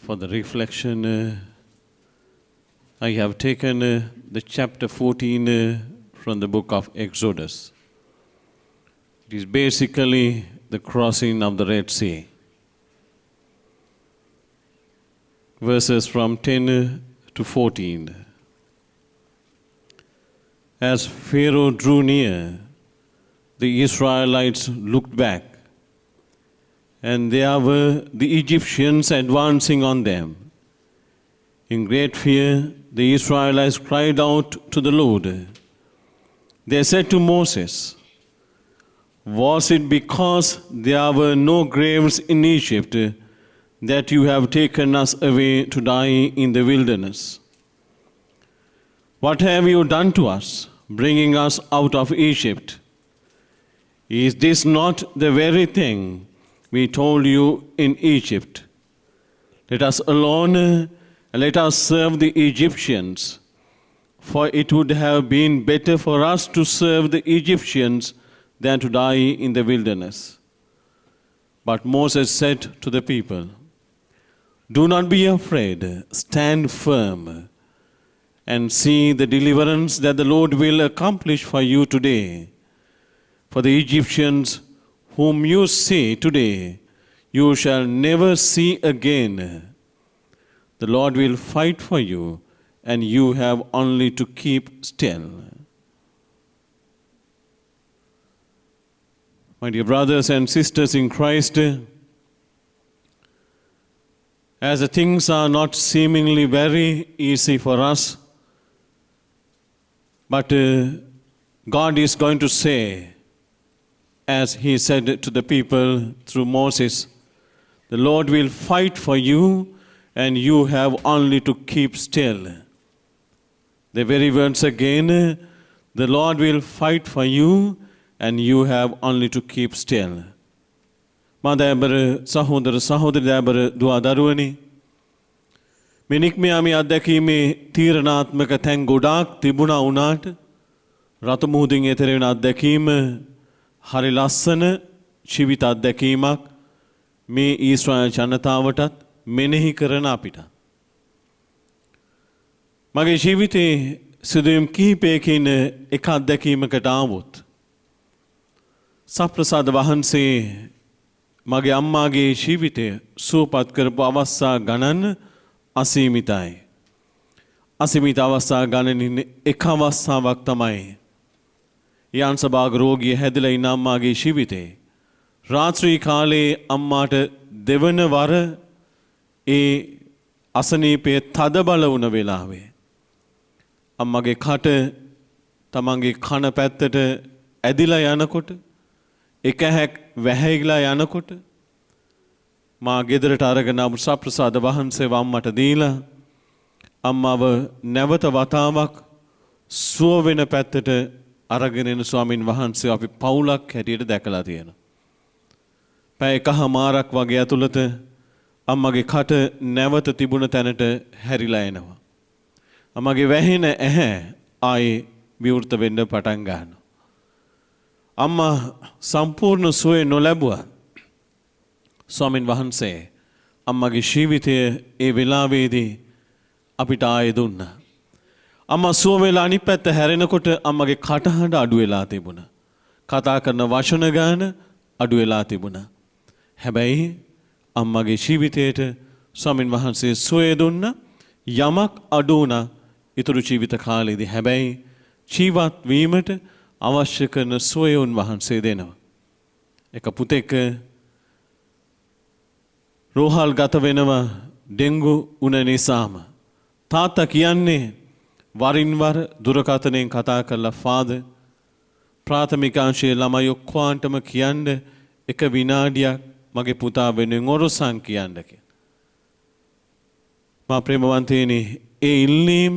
For the reflection, I have taken the chapter 14 from the book of Exodus. It is basically the crossing of the Red Sea. Verses from 10 to 14. As Pharaoh drew near, the Israelites looked back, and there were the Egyptians advancing on them. In great fear, the Israelites cried out to the Lord. They said to Moses, "Was it because there were no graves in Egypt that you have taken us away to die in the wilderness? What have you done to us, bringing us out of Egypt? Is this not the very thing we told you in Egypt? Let us alone and let us serve the Egyptians, for it would have been better for us to serve the Egyptians than to die in the wilderness." But Moses said to the people, "Do not be afraid, stand firm, and see the deliverance that the Lord will accomplish for you today. For the Egyptians whom you see today, you shall never see again. The Lord will fight for you, and you have only to keep still." My dear brothers and sisters in Christ, as the things are not seemingly very easy for us, but God is going to say, as He said to the people through Moses, the Lord will fight for you, and you have only to keep still. The very words again, the Lord will fight for you, and you have only to keep still. මාදෑබර සහෝදර සහෝදරයාබර දුවා දරුවනි, මෙනික්මයාමේ අත්දැකීමේ තීරණාත්මක තැන් ගොඩාක් තිබුණා වුණාට රතු මුහුදින් එතෙර වෙන අත්දැකීම හරි ලස්සන ජීවිත අත්දැකීමක් මේ ඊශ්‍රායල් ජනතාවටත් මෙනෙහි කරන අපිට. මගේ ජීවිතේ සිදුවීම් කිහිපයකින් එක අත්දැකීමකට ආවොත් සප්‍රසාද වහන්සේ මගේ අම්මාගේ ජීවිතය සුවපත් කරපු අවස්ථා ගණන් අසීමිතයි. අසීමිත අවස්ථා ගණනින් එක අවස්ථාවක් තමයි යන්සභාග රෝගිය හැදිලා ඉන්න අම්මාගේ ජීවිතේ රාත්‍රී කාලේ අම්මාට දෙවන වර ඒ අසනීපයේ තදබල වුණ වෙලාවේ අම්මගේ කට තමන්ගේ කන පැත්තට ඇදිලා යනකොට එක හැක් වැහැයිලා යනකොට මා ගෙදරට අරගෙන ආපු සප්‍රසාද වහන්සේ අම්මට දීලා අම්මව නැවත වතාවක් සුව වෙන පැත්තට අරගෙන එන ස්වාමින් වහන්සේ අපි පවුලක් හැටියට දැකලා තියෙනවා. පැය එකහමාරක් වගේ ඇතුළත අම්මගේ කට නැවත තිබුණ තැනට හැරිලා එනවා. අම්මගේ වැහෙන ඇහැ ආයේ විවෘත වෙන්න පටන් ගන්නවා. අම්මා සම්පූර්ණ සුවය නොලැබුවා. ස්වාමින් වහන්සේ අම්මගේ ජීවිතය ඒ වෙලාවේදී අපිට ආයෙ දුන්නා. අම්මා සුව වෙලා අනිත් පැත්ත හැරෙනකොට අම්මගේ කටහඬ අඩු වෙලා තිබුණා. කතා කරන වචන ගාන අඩු වෙලා තිබුණා. හැබැයි අම්මගේ ජීවිතයට ස්වාමින් වහන්සේ සුවය දුන්නා. යමක් අඩු වුණා ඊතුරු ජීවිත කාලෙදී. හැබැයි ජීවත් වීමට අවශ්‍ය කරන සුවය උන්වහන්සේ දෙනවා. එක පුතෙක් රෝහල් ගත වෙනවා ඩෙන්ගු උන නිසාම. තාත්තා කියන්නේ වරින් වර දුරකථනයෙන් කතා කරලා "ෆාදර්, ප්‍රාථමික අංශයේ ළමයි ඔක්කොන්ටම කියන්න එක විනාඩියක් මගේ පුතා වෙනුවෙන් ඔරසන් කියන්න" කියලා. මා ප්‍රේමවන්තයනි, ඒ ඉල්ලීම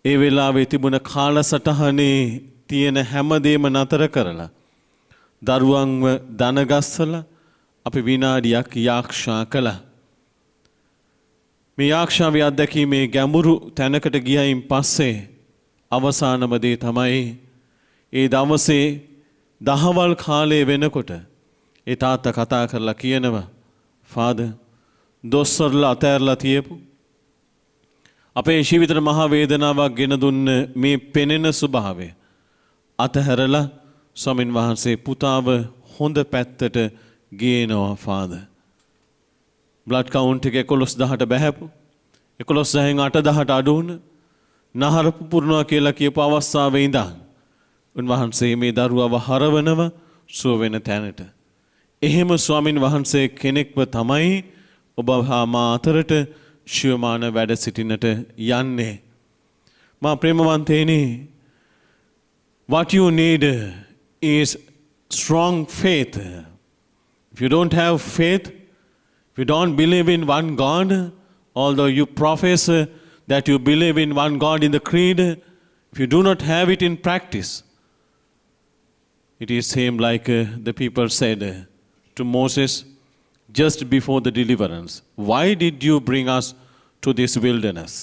ඒ වෙලාවේ තිබුණ කාලසටහනේ තියෙන හැමදේම නතර කරලා දරුවන්ව දනගස්සලා අපි විනාඩියක් යාක්ෂා කළා. මේ යාක්ෂාවේ අත්දැකීමේ ගැඹුරු තැනකට ගියයින් පස්සේ අවසානම දේ තමයි ඒ දවසේ දහවල් කාලේ වෙනකොට ඒ තාත්තා කතා කරලා කියනවා "ෆාදර්, දොස්සරලා අතෑරලා තියපු අපේ ජීවිතේ මහා වේදනාවක් ගෙන දුන්න මේ පෙනෙන ස්වභාවය අතහැරලා ස්වාමින් වහන්සේ පුතාව හොඳ පැත්තට ගේනවා ෆාදර්. බ්ලඩ් කවුන්ට් එක 11000ට බැහැපු 11000න් 8000ට අඩු වුණ නහර පුපුරනවා කියලා කියපු අවස්ථාවේ ඉඳන් උන්වහන්සේ මේ දරුවව හරවනව සුව වෙන තැනට. එහෙම ස්වාමින් වහන්සේ කෙනෙක්ව තමයි ඔබ හා මා අතරට ශිවමාන වැඩ සිටින්නට යන්නේ. මා ප්‍රේමවන්තේනි, what you need is strong faith. If you don't have faith, if you don't believe in one God, although you profess that you believe in one God in the creed, if you do not have it in practice, it is same like the people said to Moses just before the deliverance, why did you bring us to this wilderness?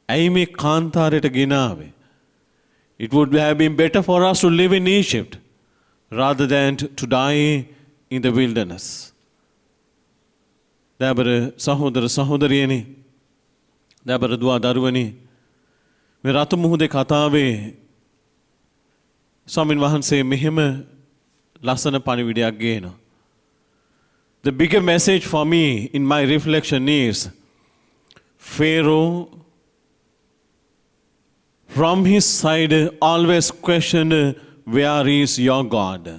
ඇයි මේ කාන්තාරයට ගෙනාවේ? It would have been better for us to live in Egypt rather than to die in the wilderness. දබර සහෝදර සහෝදරියනි, දබර දුවා දරුවනි, මේ රතු මුහුදේ කතාවේ ස්වාමින් වහන්සේ මෙහෙම ලස්සන පණිවිඩයක් ගේනවා. The bigger message for me in my reflection is Pharaoh from his side always questioned, where is your God?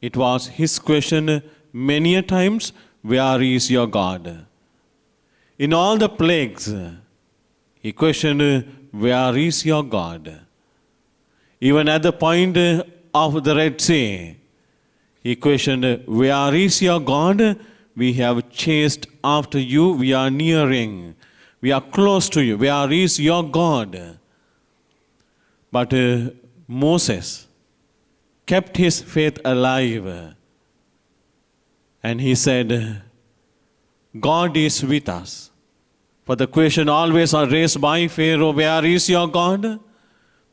It was his question many a times, where is your God? In all the plagues, he questioned, where is your God? Even at the point of the Red Sea, he questioned, where is your God? We have chased after you, we are nearing, we are close to you, where is your God? But Moses kept his faith alive and he said, God is with us. For the question always raised by Pharaoh, where is your God?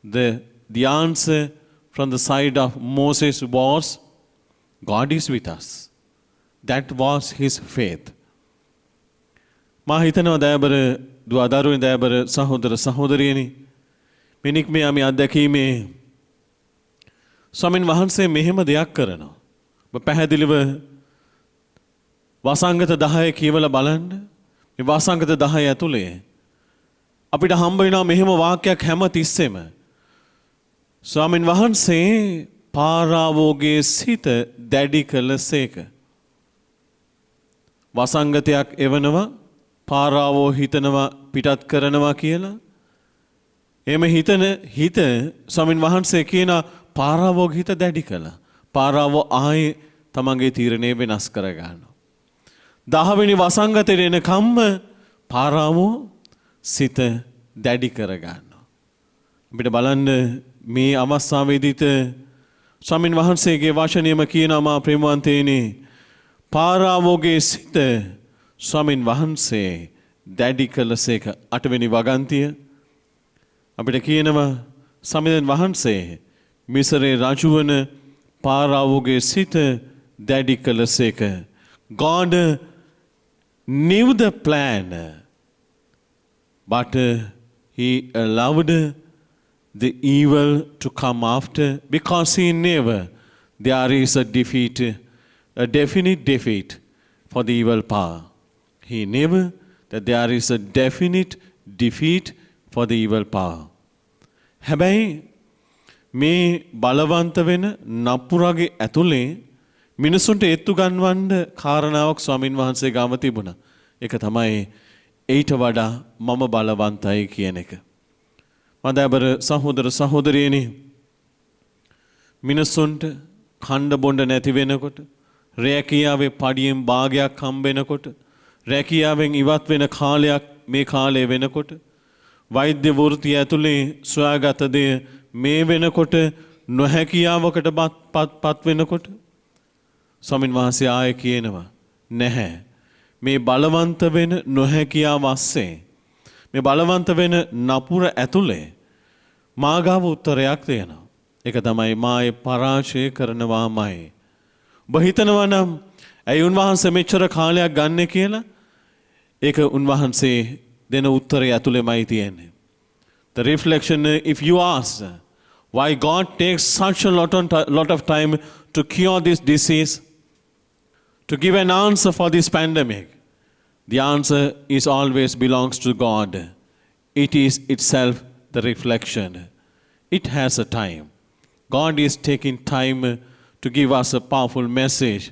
The answer from the side of Moses was, God is with us. That was his faith. මා හිතනවා දයාබර දුව දරුවනේ දයාබර සහෝදර සහෝදරියනි, මෙනික් මේ අපි අත්දැකීමේ ස්වාමින් වහන්සේ මෙහෙම දෙයක් කරනවා. ඔබ පැහැදිලිව වසංගත 10 කියවලා බලන්න. මේ වසංගත 10 ඇතුලේ අපිට හම්බ වෙනවා මෙහෙම වාක්‍යයක් හැම තිස්සෙම. ස්වාමින් වහන්සේ පාරාවෝගේ සිත දැඩි කළසේක. වසංගතයක් එවනවා, පාරාවෝ හිතනවා පිටත් කරනවා කියලා. එමෙ හිත ස්වාමින් වහන්සේ කියන පාරාවෝගේ හිත දැඩි කළා. පාරාවෝ ආයේ තමන්ගේ තීරණය වෙනස් කර ගන්නවා. 10 වෙනි වසංගතේ එනකම්ම පාරාවෝ සිත දැඩි කර ගන්නවා. අපිට බලන්න මේ අවස්ථාවේදීත් ස්වාමින් වහන්සේගේ වචනයම කියනවා, මා ප්‍රේමවන්තේනි, පාරාවෝගේ සිත ස්වාමින් වහන්සේ දැඩි කළසේක. 8 වෙනි වගන්තිය අපිට කියනවා ස්වාමින් වහන්සේ මිසරේ රජු වන පාරාවෝගේ සිත දැඩි කළසේක. God knew the plan, but he allowed the evil to come after, because he never there is a defeat, a definite defeat for the evil power. He never that there is a definite defeat for the evil power. හැබැයි මේ බලවන්ත වෙන නපුරගේ ඇතුලේ මිනිසුන්ට ඒත්තු ගන්නවන්න කාරණාවක් ස්වාමින් වහන්සේ ගාම තිබුණා. ඒක තමයි ඊට වඩා මම බලවන්තයි කියන එක. මදබර සහෝදර සහෝදරියනි, මිනිසුන්ට කණ්ඩ බොණ්ඩ නැති වෙනකොට, රැකියාවේ පඩියෙන් භාගයක් හම්බ වෙනකොට, රැකියාවෙන් ඉවත් වෙන කාලයක් මේ කාලය වෙනකොට, වෛද්‍ය වෘත්තිය ඇතුලේ සොයාගත දේ මේ වෙනකොට නොහැකියාවකට පත් වෙනකොට ස්වාමින් වහන්සේ ආයේ කියනවා නැහැ, මේ බලවන්ත වෙන නොහැකියාව ASCII, මේ බලවන්ත වෙන නපුර ඇතුලේ මාගාව උත්තරයක් තියෙනවා. ඒක තමයි මායේ පරාජය කරනවාමයි. ඔබ හිතනවා නම් ඇයි උන්වහන්සේ මෙච්චර කාලයක් ගන්නෙ කියලා? ඒක උන්වහන්සේ දෙන උත්තරය ඇතුළෙමයි තියෙන්නේ. The reflection, if you ask, why God takes such a lot of time to cure this disease, to give an answer for this pandemic, the answer is always belongs to God. It is itself the reflection. It has a time. God is taking time to give us a powerful message.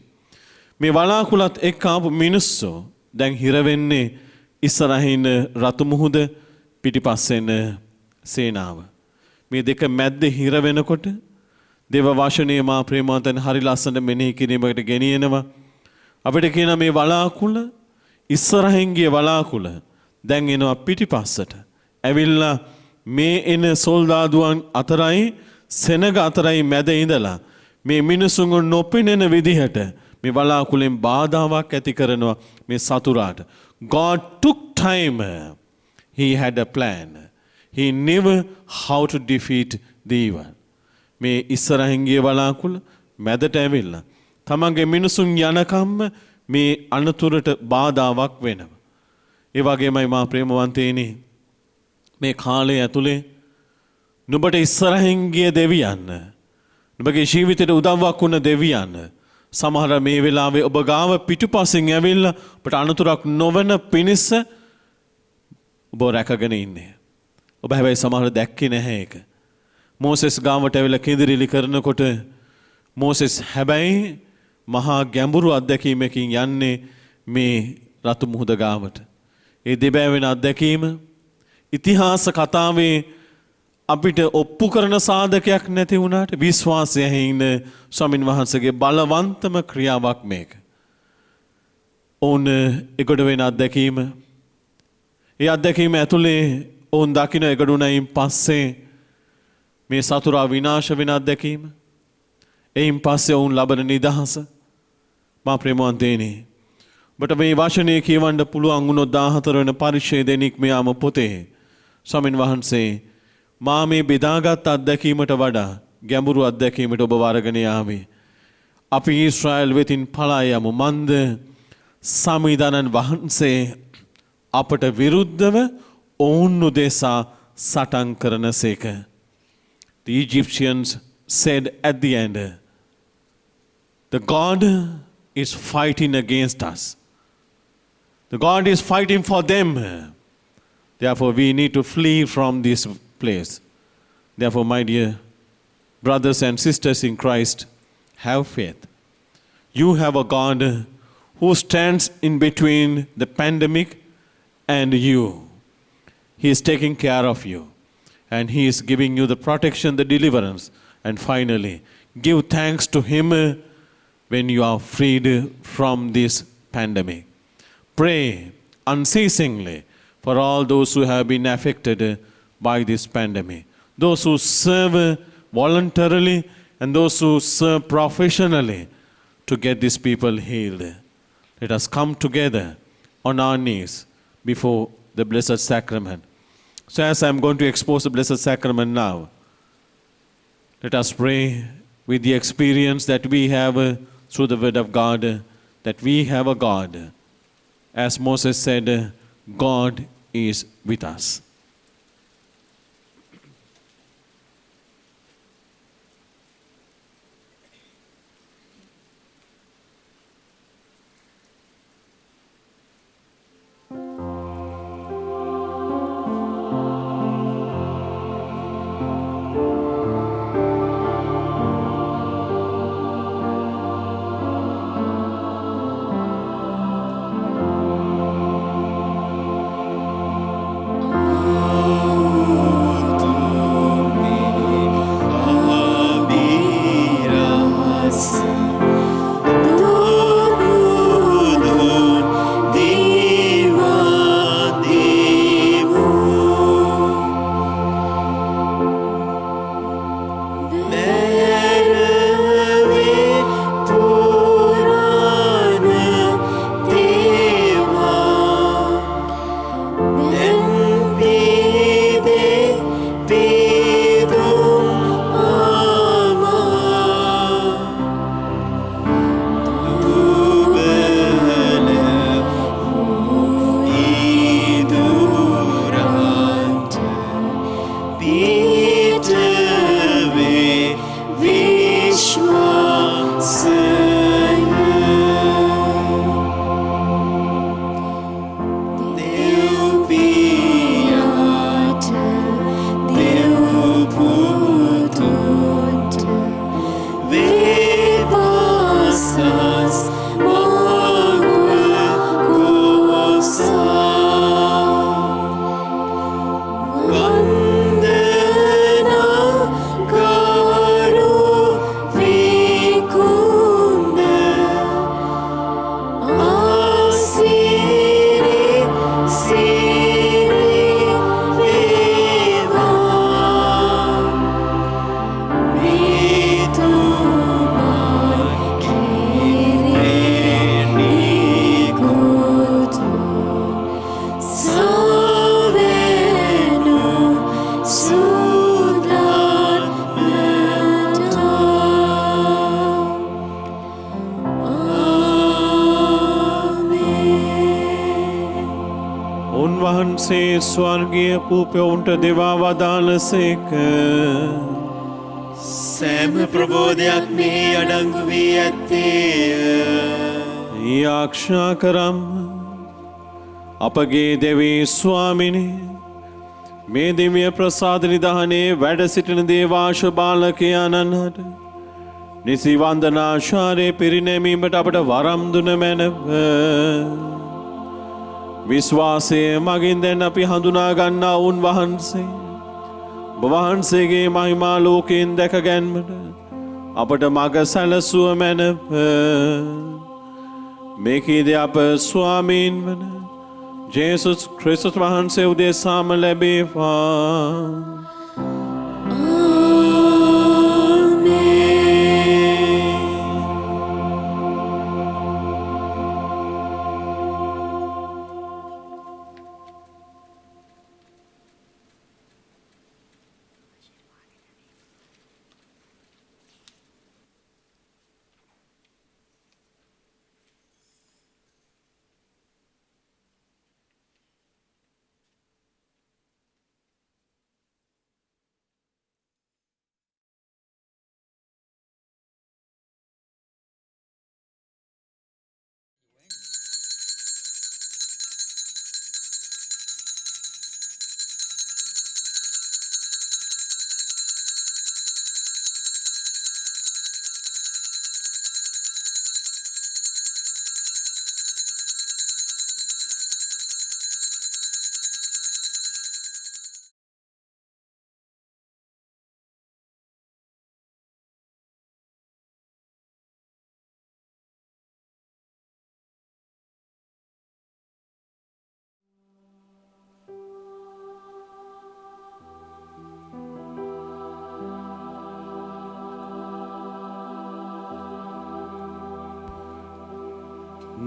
මේ වලාකුලත් එක්ක ආපු මිනිස්සු දැන් හිර වෙන්නේ ඉස්සරහින් රතු මුහුද පිටිපස්සෙන් සේනාව. මේ දෙක මැද්දේ හිර වෙනකොට දේව වචනේ මා ප්‍රේමවන්තයන් හරි ලස්සන මෙනෙහි කිරීමකට ගෙනියනවා. අපිට කියන මේ වලාකුල ඉස්සරහින් ගිය වලාකුල දැන් එනවා පිටිපස්සට. ඇවිල්ලා මේ එන සොල්දාදුවන් අතරයි සෙනග අතරයි මැද ඉඳලා මේ මිනිසුන් නොපෙනෙන විදිහට මේ වලාකුලෙන් බාධාවක් ඇති කරනවා මේ සතුරාට. God took time. He had a plan. He knew how to defeat the evil. මේ ඉස්සරහින් ගිය වලාකුල මැදට ඇවිල්ලා තමන්ගේ මිනිසුන් යනකම්ම මේ අනතුරට බාධාවක් වෙනවා. ඒ වගේමයි මා ප්‍රේමවන්තයනි මේ කාලය ඇතුලේ නුඹට ඉස්සරහින් ගිය දෙවියන් නුඹගේ ජීවිතයට උදව්වක් වුණ දෙවියන් සමහර මේ වෙලාවේ ඔබ ගාව පිටුපසින් ඇවිල්ලා ඔබට අනතුරක් නොවන පිණිස ඔබ රැකගෙන ඉන්නේ. ඔබ හැබැයි සමහර දැක්කේ නැහැ ඒක. මෝසෙස් ගාවට ඇවිල්ලා කෙඳිරිලි කරනකොට මෝසෙස් හැබැයි මහා ගැඹුරු අත්දැකීමකින් යන්නේ මේ රතු මුහුද ගාවට. ඒ දෙබෑවෙන අත්දැකීම ඉතිහාස කතාවේ අපිට ඔප්පු කරන සාධකයක් නැති වුණාට විශ්වාසයෙන් ඉන්න ස්වාමින් වහන්සේගේ බලවන්තම ක්‍රියාවක් මේක. ඕන එගොඩ වෙන අත්දැකීම. ඒ අත්දැකීම ඇතුලේ ඕන් දකින්න එගොඩුණයින් පස්සේ මේ සතුරා විනාශ වෙන අත්දැකීම. එයින් පස්සේ ඔවුන් ලබන නිදහස. මා ප්‍රේමවන්තයනි ඔබට මේ වචනේ කියවන්න පුළුවන් වුණොත් 14 වෙනි පරිච්ඡේදයේ නික්මයාම පොතේ ස්වාමින් වහන්සේ මා මේ බෙදාගත් අත්දැකීමට වඩා ගැඹුරු අත්දැකීමට ඔබ වරගෙන යාවේ. අපි ඊශ්‍රායල් වෙතින් පලා යමු. මන්ද සමිදානන් වහන්සේ අපට විරුද්ධව ඔවුන් උදෙසා සටන් කරනසේක. The Egyptians said at the end, the God is fighting against us. The God is fighting for them. Therefore, we need to flee from this place. Therefore, my dear brothers and sisters in Christ, have faith. You have a God who stands in between the pandemic and you. He is taking care of you. And He is giving you the protection, the deliverance. And finally, give thanks to Him when you are freed from this pandemic. Pray unceasingly for all those who have been affected by this pandemic. Those who serve voluntarily and those who serve professionally to get these people healed. Let us come together on our knees before the Blessed Sacrament. So as I am going to expose the Blessed Sacrament now, let us pray with the experience that we have through the Word of God, that we have a God. As Moses said, God is with us. Oh වහන්සේ ස්වර්ගීය පූපයොන්ට දෙවා වදාළසේක. සෑම ප්‍රබෝධයක් මෙහි අඩංගු වී ඇත්තේය. යාක්ෂා කරම් අපගේ දෙවී ස්වාමිනි මේ දිව්‍ය ප්‍රසාද නිධානයේ වැඩ සිටින දේවාශ බාලකයාණන්ට නිසි වන්දනාශාරයේ පිරිනැමීමට අපට වරම් දුන මැනව. විශ්වාසය මගින් දැන් අපි හඳුනා ගන්නා උන් වහන්සේ වහන්සේගේ මහිමා ලෝකයෙන් දැක ගැන්මට අපට මග සැලසුව මැනව. මේකීද අප ස්වාමීන් වන ජේසුස් ක්‍රිස්තුස් වහන්සේ උදෙසාම ලැබේවා.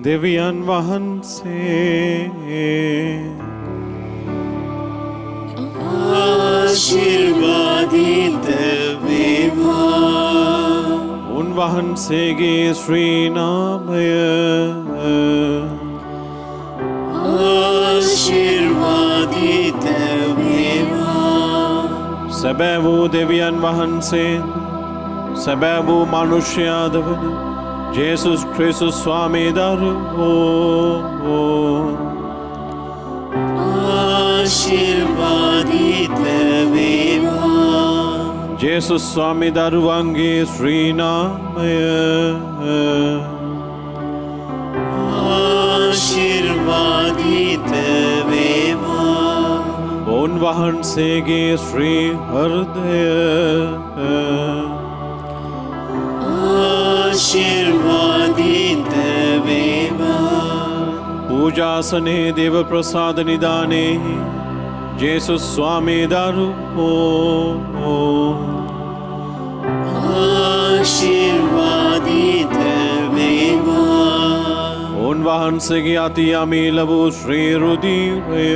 දෙවියන් වහන්සේ ආශිර්වාදිත වේවා. උන්වහන්සේගේ ශ්‍රී නාමය ආශිර්වාදිත වේවා. සැබෑ වූ දෙවියන් වහන්සේ සැබෑ වූ මනුෂ්‍යයාද වන ජේසුස් ක්‍රිස්තුස් ස්වාමී දරුවෝ ආශිර්වාදිත වේවා. ජේසුස් ස්වාමී දරුවන්ගේ ශ්‍රී නාමය ආශිර්වාදිත වේවා. උන්වහන්සේගේ ශ්‍රී හෘදය ආශිර්වාදිත වේවා. පූජාසනයේ දේව ප්‍රසාද නිධානයේ ජේසුස් ස්වාමී දරුවෝ ආශිර්වාදිත වේවා. උන්වහන්සේගේ අති අමීල වූ ශ්‍රී රුධිරය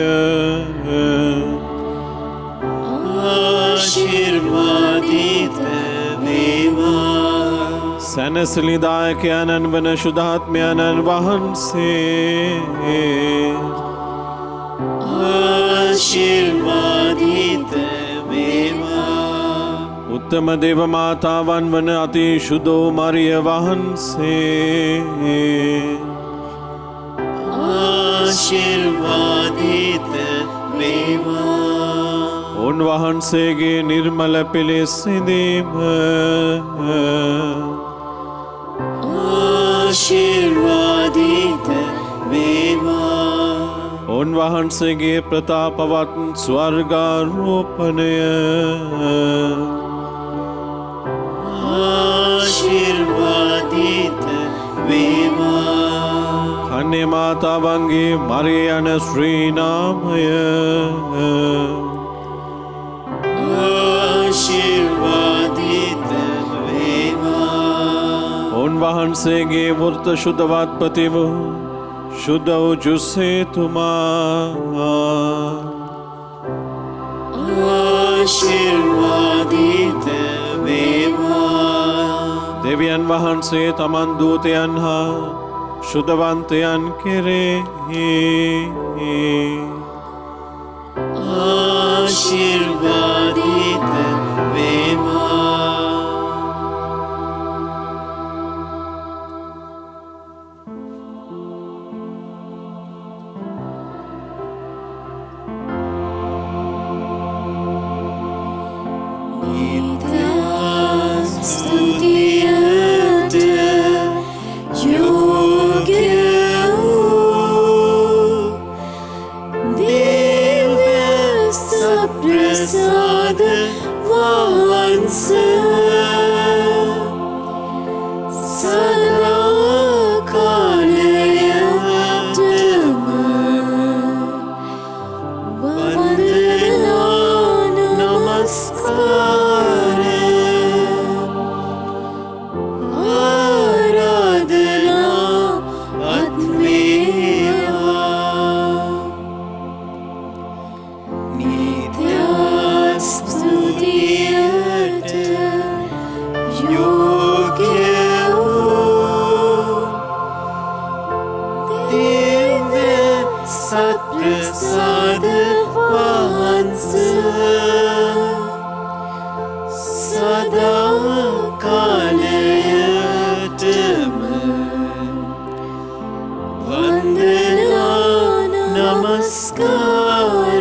ආශිර්වාදිත වේවා. සැනසිලිදායකයන්න් වන ශුද්ධාත්මයන්න් වහන්සේ ආශිර්වාදිත වේවා. උත්තම දේව මාතාවන් වන අති ශුද්ධෝ මරිය වහන්සේ ආශිර්වාදිත වේවා. උන්වහන්සේගේ නිර්මල පිළිසිඳීම ආශිර්වාදිත වේවා. උන්වහන්සේගේ ප්‍රතාපවත් ස්වර්ගාරෝපණය ආශිර්වාදිත වේවා. කන්‍ය මාතාවන්ගේ මරිය යන ශ්‍රී නාමය ආශිර්වාදිත වේවා. උන්වහන්සේගේ වෘත ශුද්ධවත් ප්‍රතිම ශුද්ධ වූ ජුස්සේතුමා ආශිර්වාදිත වේවා. දෙවියන් වහන්සේ තමන් දූතයන් හා ශුද්ධවන්තයන් කෙරෙහි ආශිර්වාදිත වේවා. ස්තුතියට යෝග්‍ය වූ දිව්‍ය සප්‍රසාද වහන්සේ සදා කාලයටම වන්දනා නමස්කාර ආරාධනා අත් වේවා. නිත්‍ය ස්තුතියට යෝග්‍ය වූ දිව්‍ය සත්ප්‍රසාද වහන්සේ සදා කාලයටම වන්දනා නමස්කාර